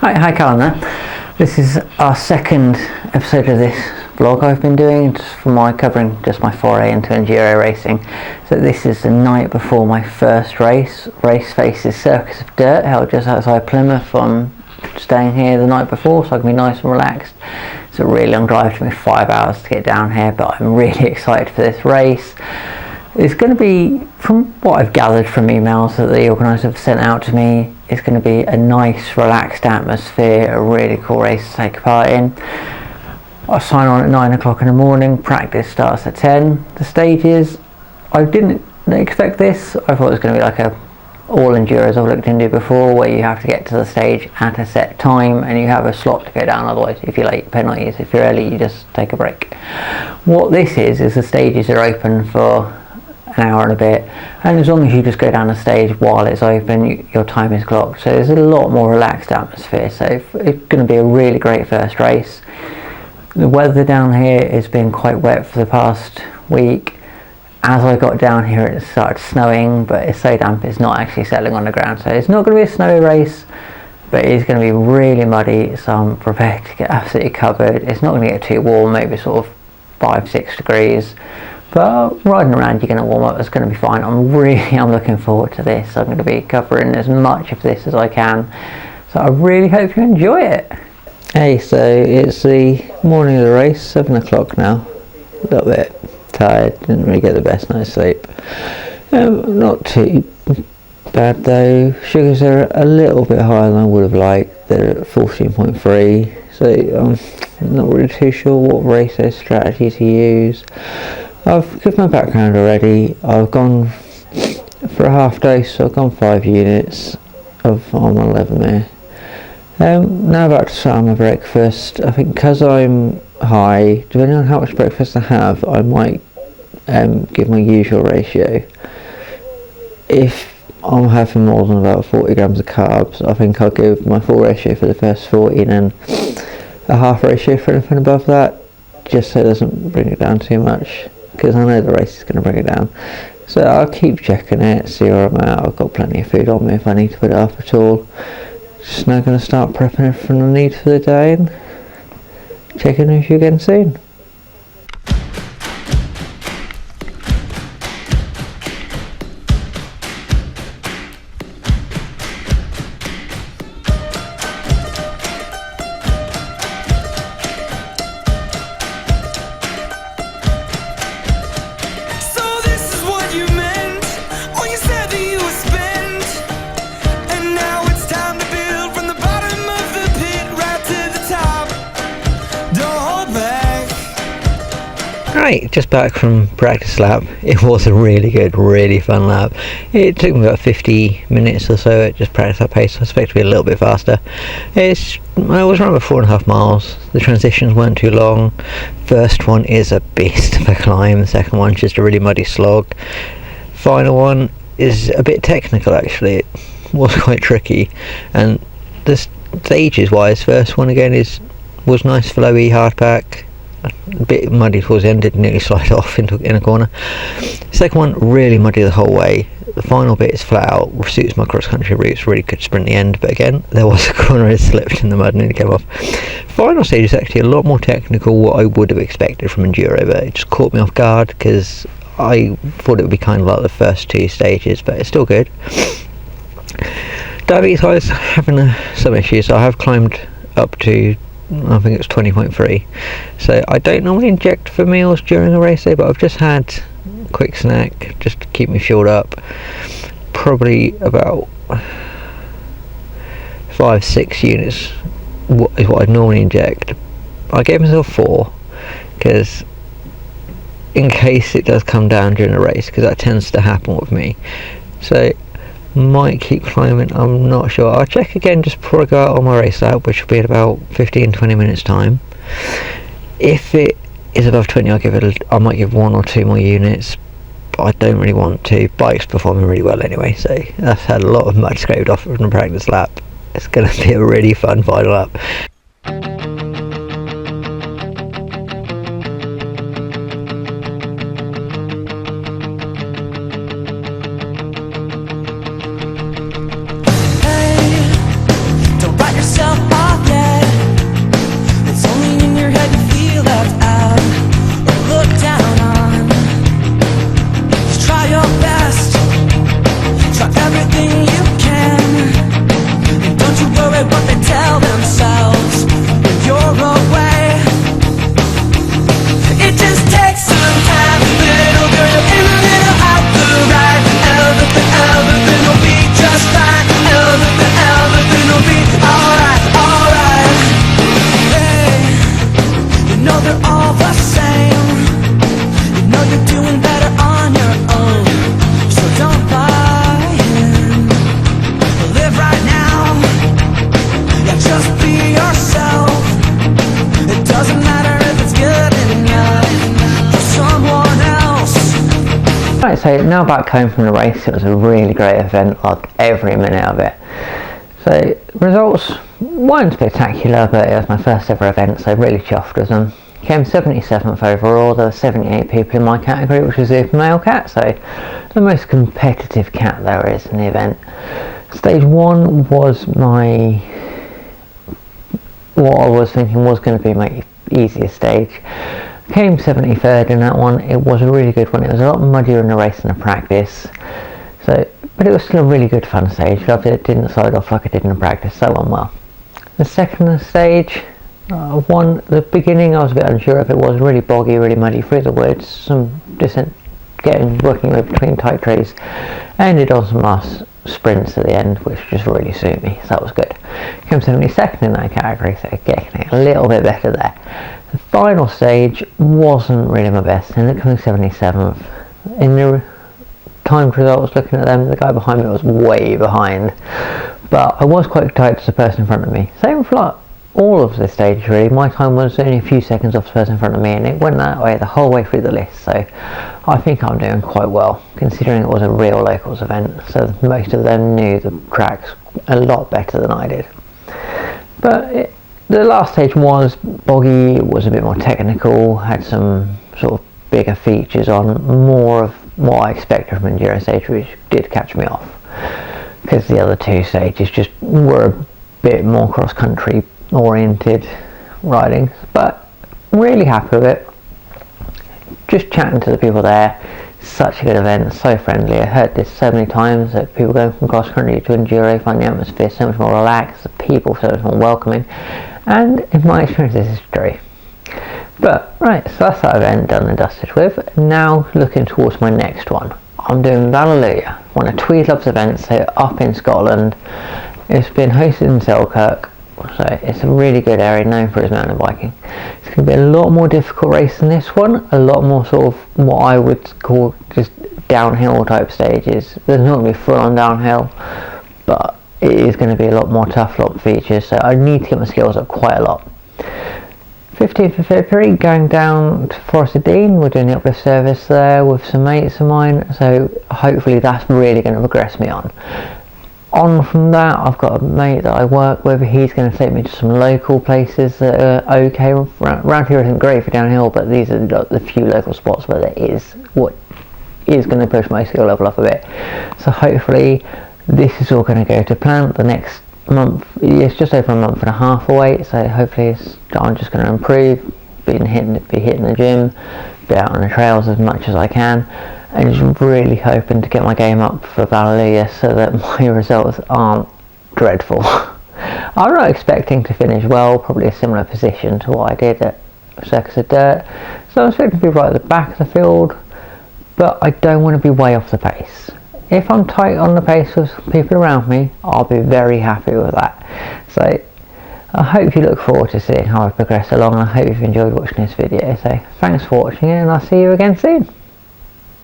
Hi Callum there. This is our second episode of this vlog I've been doing for covering just my foray into Enduro racing. So this is the night before my first race. Race faces Circus of Dirt, held just outside Plymouth. I'm staying here the night before so I can be nice and relaxed. It's a really long drive, it took me 5 hours to get down here, but I'm really excited for this race. It's going to be, from what I've gathered from emails that the organisers have sent out to me, it's going to be a nice relaxed atmosphere, a really cool race to take part in. I sign on at 9 o'clock in the morning, practice starts at 10. The stages, I didn't expect this. I thought it was going to be like all Enduros I've looked into before, where you have to get to the stage at a set time and you have a slot to go down, otherwise if you're late, penalties. If you're early, you just take a break. What this is the stages are open for an hour and a bit, and as long as you just go down the stage while it's open, your time is clocked. So there's a lot more relaxed atmosphere, so it's going to be a really great first race. The weather down here has been quite wet for the past week. As I got down here it started snowing, but it's so damp it's not actually settling on the ground, so it's not going to be a snowy race, but it is going to be really muddy, so I'm prepared to get absolutely covered. It's not going to get too warm, maybe sort of 5-6 degrees. But riding around you're going to warm up, it's going to be fine. I'm looking forward to this. I'm going to be covering as much of this as I can. So I really hope you enjoy it. Hey, so it's the morning of the race, 7 o'clock now. A little bit tired, didn't really get the best night's sleep. Not too bad though. Sugars are a little bit higher than I would have liked. They're at 14.3. So I'm not really too sure what race day strategy to use. I've given my background already. I've gone for a half dose, so I've gone 5 units on 11 there. Now about to start my breakfast. I think because I'm high, depending on how much breakfast I have, I might give my usual ratio. If I'm having more than about 40 grams of carbs, I think I'll give my full ratio for the first 40 and then a half ratio for anything above that, just so it doesn't bring it down too much, because I know the race is going to bring it down. So I'll keep checking it, see where I'm at. I've got plenty of food on me if I need to put it up at all. Just now going to start prepping everything I need for the day and checking if you're again soon. Right, just back from practice lap. It was a really good, really fun lap. It took me about 50 minutes or so at just practice lap pace. I expect to be a little bit faster. I was around about 4.5 miles. The transitions weren't too long. First one is a beast of a climb. The second one's just a really muddy slog. Final one is a bit technical actually. It was quite tricky. And the stages wise, first one again was nice, flowy, hardpack. A bit muddy towards the end, did nearly slide off in a corner. Second one really muddy the whole way. The final bit is flat out, suits my cross country routes, really could sprint the end, but again there was a corner I slipped in the mud and it came off. Final stage is actually a lot more technical what I would have expected from Enduro, but it just caught me off guard because I thought it would be kind of like the first 2 stages, but it's still good. Diabetes wise, having some issues. I have climbed up to, I think it's 20.3, so I don't normally inject for meals during a race day, but I've just had a quick snack just to keep me fueled up. Probably about 5-6 units is what I normally inject. I gave myself 4 because in case it does come down during a race, because that tends to happen with me. So might keep climbing, I'm not sure. I'll check again just before I go out on my race lap, which will be in about 15-20 minutes time. If it is above 20, I might give 1 or 2 more units, but I don't really want to. Bike's performing really well anyway, so I've had a lot of mud scraped off from the practice lap. It's going to be a really fun final lap. Don't write yourself off. Right, so now back home from the race. It was a really great event, loved every minute of it. So results weren't spectacular, but it was my first ever event, so really chuffed with them. Came 77th overall. There were 78 people in my category, which was the male cat, so the most competitive cat there is in the event. Stage 1 was what I was thinking was going to be my easiest stage. Came 73rd in that one. It was a really good one. It was a lot muddier in the race than the practice, but it was still a really good fun stage. Loved it. It didn't slide off like I did in the practice, so went well. The second stage, the beginning I was a bit unsure if it was really boggy, really muddy through the woods, some descent, working with between tight trees. Ended on some last sprints at the end, which just really suit me, so that was good. Came 72nd in that category, so getting a little bit better there. The final stage wasn't really my best, ended up coming 77th. In the timed results, looking at them, the guy behind me was way behind, but I was quite tight to the person in front of me. Same for like all of the stage really. My time was only a few seconds off the person in front of me, and it went that way the whole way through the list, so I think I'm doing quite well considering it was a real locals event, so most of them knew the tracks a lot better than I did. But the last stage was boggy, it was a bit more technical, had some sort of bigger features on, more of what I expected from Enduro stage, which did catch me off because the other two stages just were a bit more cross-country oriented riding, but really happy with it. Just chatting to the people there, such a good event, so friendly. I heard this so many times that people going from cross country to Enduro find the atmosphere so much more relaxed, the people so much more welcoming, and in my experience this is true. But right, so that's that event done and dusted with. Now looking towards my next one. I'm doing Hallelujah, one of Tweedlove's events here up in Scotland. It's been hosted in Selkirk, so it's a really good area known for its mountain biking. It's going to be a lot more difficult race than this one, a lot more sort of what I would call just downhill type stages. There's not going to be full on downhill, but it is going to be a lot more tough, lot of features, so I need to get my skills up quite a lot. 15th of February, going down to Forest of Dean. We're doing the uplift service there with some mates of mine, so hopefully that's really going to progress me on. On from that, I've got a mate that I work with. He's going to take me to some local places that are okay. Around here isn't great for downhill, but these are the few local spots where there is what is going to push my skill level up a bit. So hopefully this is all going to go to plan. The next month, it's just over a month and a half away, so hopefully I'm just going to improve, be hitting the gym, be out on the trails as much as I can, and just really hoping to get my game up for Hallelujah so that my results aren't dreadful. I'm not expecting to finish well, probably a similar position to what I did at Circus of Dirt, so I'm expecting to be right at the back of the field, but I don't want to be way off the pace. If I'm tight on the pace with people around me, I'll be very happy with that. So I hope you look forward to seeing how I progress along, and I hope you've enjoyed watching this video. So thanks for watching it, and I'll see you again soon.